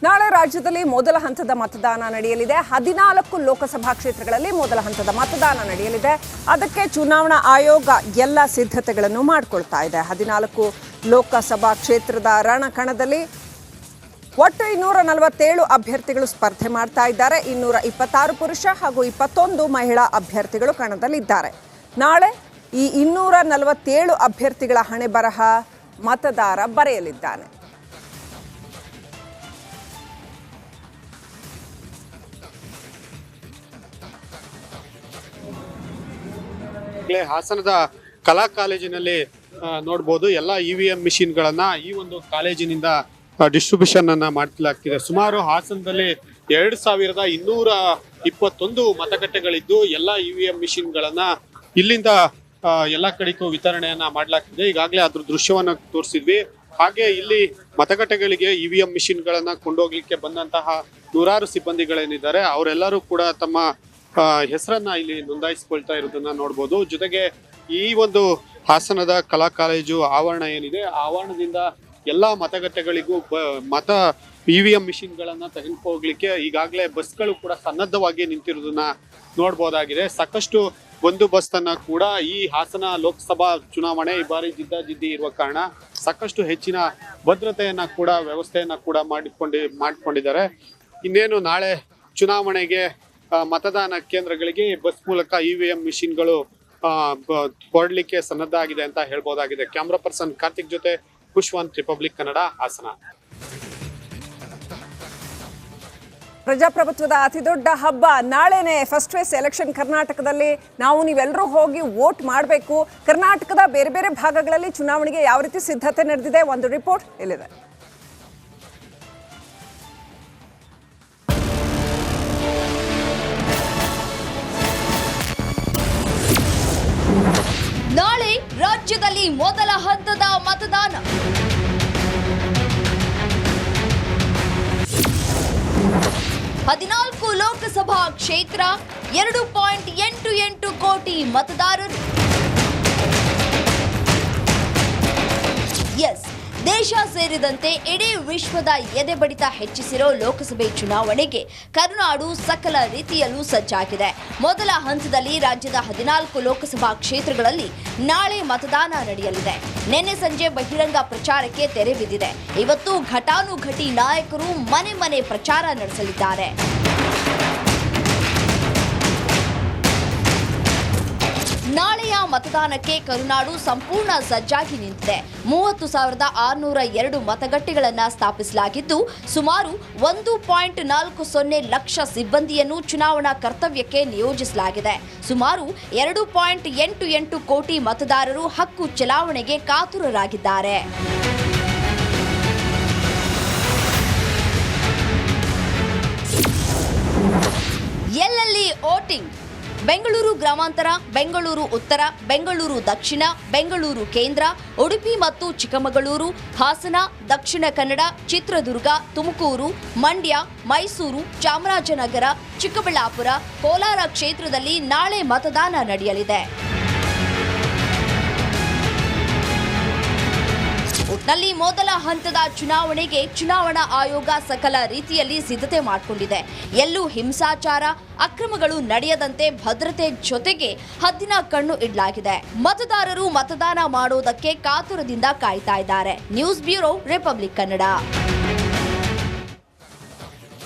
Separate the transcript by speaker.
Speaker 1: ನಾಳೆ ರಾಜ್ಯದಲ್ಲಿ ಮೊದಲ ಹಂತದ ಮತದಾನ ನಡೆಯಲಿದೆ. 14 ಲೋಕಸಭಾ ಕ್ಷೇತ್ರಗಳಲ್ಲಿ ಮೊದಲ ಹಂತದ ಮತದಾನ ನಡೆಯಲಿದೆ. ಅದಕ್ಕೆ ಚುನಾವಣಾ ಆಯೋಗ ಎಲ್ಲ ಸಿದ್ಧತೆಗಳನ್ನು ಮಾಡಿಕೊಳ್ತಾ ಇದೆ. 14 ಲೋಕಸಭಾ ಕ್ಷೇತ್ರದ ರಣಕಣದಲ್ಲಿ ಒಟ್ಟು 247 ಅಭ್ಯರ್ಥಿಗಳು ಸ್ಪರ್ಧೆ ಮಾಡ್ತಾ ಇದ್ದಾರೆ. 226 ಪುರುಷ ಹಾಗೂ 21 ಮಹಿಳಾ ಅಭ್ಯರ್ಥಿಗಳು ಕಣದಲ್ಲಿದ್ದಾರೆ. ನಾಳೆ ಈ 247 ಅಭ್ಯರ್ಥಿಗಳ ಹಣೆ ಬರಹ ಮತದಾರ ಬರೆಯಲಿದ್ದಾನೆ.
Speaker 2: ಹಾಸನದ ಕಲಾ ಕಾಲೇಜಿನಲ್ಲಿ ನೋಡಬಹುದು ಎಲ್ಲ EVM ಮಿಷಿನ್ಗಳನ್ನ ಈ ಒಂದು ಕಾಲೇಜಿನಿಂದ ಡಿಸ್ಟ್ರಿಬ್ಯೂಷನ್ ಅನ್ನ ಮಾಡಲಾಗ್ತಿದೆ. ಸುಮಾರು ಹಾಸನದಲ್ಲಿ 2221 ಮತಗಟ್ಟೆಗಳಿದ್ದು ಎಲ್ಲ EVM ಮಿಷಿನ್ಗಳನ್ನ ಇಲ್ಲಿಂದ ಎಲ್ಲ ಕಡೆಗೂ ವಿತರಣೆಯನ್ನ ಮಾಡಲಾಗ್ತಿದೆ. ಈಗಾಗಲೇ ಅದ್ರ ದೃಶ್ಯವನ್ನ ತೋರಿಸಿದ್ವಿ. ಹಾಗೆ ಇಲ್ಲಿ ಮತಗಟ್ಟೆಗಳಿಗೆ EVM ಮಿಷಿನ್ಗಳನ್ನ ಕೊಂಡೋಗ್ಲಿಕ್ಕೆ ಬಂದಂತಹ ನೂರಾರು ಸಿಬ್ಬಂದಿಗಳೇನಿದ್ದಾರೆ ಅವರೆಲ್ಲರೂ ಕೂಡ ತಮ್ಮ ಹೆಸರನ್ನ ಇಲ್ಲಿ ನೋಂದಾಯಿಸಿಕೊಳ್ತಾ ಇರೋದನ್ನ ನೋಡ್ಬೋದು. ಜೊತೆಗೆ ಈ ಒಂದು ಹಾಸನದ ಕಲಾ ಕಾಲೇಜು ಆವರಣ ಏನಿದೆ ಆವರಣದಿಂದ ಎಲ್ಲಾ ಮತಗಟ್ಟೆಗಳಿಗೂ EVM ಮಿಷಿನ್ಗಳನ್ನ ತೆಗೆದುಕೋಗ್ಲಿಕ್ಕೆ ಈಗಾಗಲೇ ಬಸ್ಗಳು ಕೂಡ ಸನ್ನದ್ಧವಾಗಿ ನಿಂತಿರೋದನ್ನ ನೋಡ್ಬೋದಾಗಿದೆ. ಸಾಕಷ್ಟು ಬಂದೋಬಸ್ತನ್ನ ಕೂಡ ಈ ಹಾಸನ ಲೋಕಸಭಾ ಚುನಾವಣೆ ಈ ಬಾರಿ ಜಿದ್ದಾಜಿದ್ದಿ ಇರುವ ಕಾರಣ ಸಾಕಷ್ಟು ಹೆಚ್ಚಿನ ಭದ್ರತೆಯನ್ನ ಕೂಡ ವ್ಯವಸ್ಥೆಯನ್ನ ಕೂಡ ಮಾಡಿಕೊಂಡಿದ್ದಾರೆ. ಇನ್ನೇನು ನಾಳೆ ಚುನಾವಣೆಗೆ ಮತದಾನ ಕೇಂದ್ರಗಳಿಗೆ ಬಸ್ ಮೂಲಕ EVM ಮಿಷಿನ್ಗಳು ಹೊರಡ್ಲಿಕ್ಕೆ ಸನ್ನದ್ಧ ಆಗಿದೆ ಅಂತ ಹೇಳ್ಬೋದಾಗಿದೆ. ಕ್ಯಾಮ್ರಾ ಪರ್ಸನ್ ಕಾರ್ತಿಕ್ ಜೊತೆ ಖುಷ್ವಂತ್, ರಿಪಬ್ಲಿಕ್ ಕನ್ನಡ, ಹಾಸನ.
Speaker 1: ಪ್ರಜಾಪ್ರಭುತ್ವದ ಅತಿ ದೊಡ್ಡ ಹಬ್ಬ ನಾಳೆನೆ ಫಸ್ಟ್ ಫೇಸ್ ಎಲೆಕ್ಷನ್ ಕರ್ನಾಟಕದಲ್ಲಿ. ನೀವೆಲ್ಲರೂ ಹೋಗಿ ವೋಟ್ ಮಾಡಬೇಕು. ಕರ್ನಾಟಕದ ಬೇರೆ ಬೇರೆ ಭಾಗಗಳಲ್ಲಿ ಚುನಾವಣೆಗೆ ಯಾವ ರೀತಿ ಸಿದ್ಧತೆ ನಡೆದಿದೆ ಒಂದು ರಿಪೋರ್ಟ್ ಇಲ್ಲಿದೆ.
Speaker 3: ನಾಳೆ ರಾಜ್ಯದಲ್ಲಿ ಮೊದಲ ಹಂತದ ಮತದಾನ. ಹದಿನಾಲ್ಕು ಲೋಕಸಭಾ ಕ್ಷೇತ್ರ, 2.88 ಕೋಟಿ ಮತದಾರರು. ಎಸ್, ದೇಶ ಸೇರಿದಂತೆ ಇಡೀ ವಿಶ್ವದ ಎದೆಬಡಿತ ಹೆಚ್ಚಿಸಿರೋ ಲೋಕಸಭೆ ಚುನಾವಣೆಗೆ ಕರುನಾಡು ಸಕಲ ರೀತಿಯಲ್ಲೂ ಸಜ್ಜಾಗಿದೆ. ಮೊದಲ ಹಂತದಲ್ಲಿ ರಾಜ್ಯದ 14 ಲೋಕಸಭಾ ಕ್ಷೇತ್ರಗಳಲ್ಲಿ ನಾಳೆ ಮತದಾನ ನಡೆಯಲಿದೆ. ನಿನ್ನೆ ಸಂಜೆ ಬಹಿರಂಗ ಪ್ರಚಾರಕ್ಕೆ ತೆರೆ ಬಿದ್ದಿದೆ. ಇವತ್ತು ಘಟಾನುಘಟಿ ನಾಯಕರು ಮನೆ ಮನೆ ಪ್ರಚಾರ ನಡೆಸಲಿದ್ದಾರೆ. ನಾಳೆಯ ಮತದಾನಕ್ಕೆ ಕರುನಾಡು ಸಂಪೂರ್ಣ ಸಜ್ಜಾಗಿ ನಿಂತಿದೆ. 30,602 ಮತಗಟ್ಟೆಗಳನ್ನು ಸ್ಥಾಪಿಸಲಾಗಿದ್ದು ಸುಮಾರು 1.40 ಲಕ್ಷ ಸಿಬ್ಬಂದಿಯನ್ನು ಚುನಾವಣಾ ಕರ್ತವ್ಯಕ್ಕೆ ನಿಯೋಜಿಸಲಾಗಿದೆ. ಸುಮಾರು 2.88 ಕೋಟಿ ಮತದಾರರು ಹಕ್ಕು ಚಲಾವಣೆಗೆ ಕಾತುರರಾಗಿದ್ದಾರೆ. ಎಲ್ಲೆಲ್ಲಿ ವೋಟಿಂಗ್? ಬೆಂಗಳೂರು ಗ್ರಾಮಾಂತರ, ಬೆಂಗಳೂರು ಉತ್ತರ, ಬೆಂಗಳೂರು ದಕ್ಷಿಣ, ಬೆಂಗಳೂರು ಕೇಂದ್ರ, ಉಡುಪಿ ಮತ್ತು ಚಿಕ್ಕಮಗಳೂರು, ಹಾಸನ, ದಕ್ಷಿಣ ಕನ್ನಡ, ಚಿತ್ರದುರ್ಗ, ತುಮಕೂರು, ಮಂಡ್ಯ, ಮೈಸೂರು, ಚಾಮರಾಜನಗರ, ಚಿಕ್ಕಬಳ್ಳಾಪುರ, ಕೋಲಾರ ಕ್ಷೇತ್ರದಲ್ಲಿ ನಾಳೆ ಮತದಾನ ನಡೆಯಲಿದೆ. ಒಟ್ನಲ್ಲಿ ಮೊದಲ ಹಂತದ ಚುನಾವಣೆಗೆ ಚುನಾವಣಾ ಆಯೋಗ ಸಕಲ ರೀತಿಯಲ್ಲಿ ಸಿದ್ಧತೆ ಮಾಡಿಕೊಂಡಿದೆ. ಎಲ್ಲೂ ಹಿಂಸಾಚಾರ, ಅಕ್ರಮಗಳು ನಡೆಯದಂತೆ ಭದ್ರತೆ ಜೊತೆಗೆ ಹದ್ದಿನ ಕಣ್ಣು ಇಡಲಾಗಿದೆ. ಮತದಾರರು ಮತದಾನ ಮಾಡೋದಕ್ಕೆ ಕಾತುರದಿಂದ ಕಾಯ್ತಾ ಇದ್ದಾರೆ. News bureau, republic Kannada.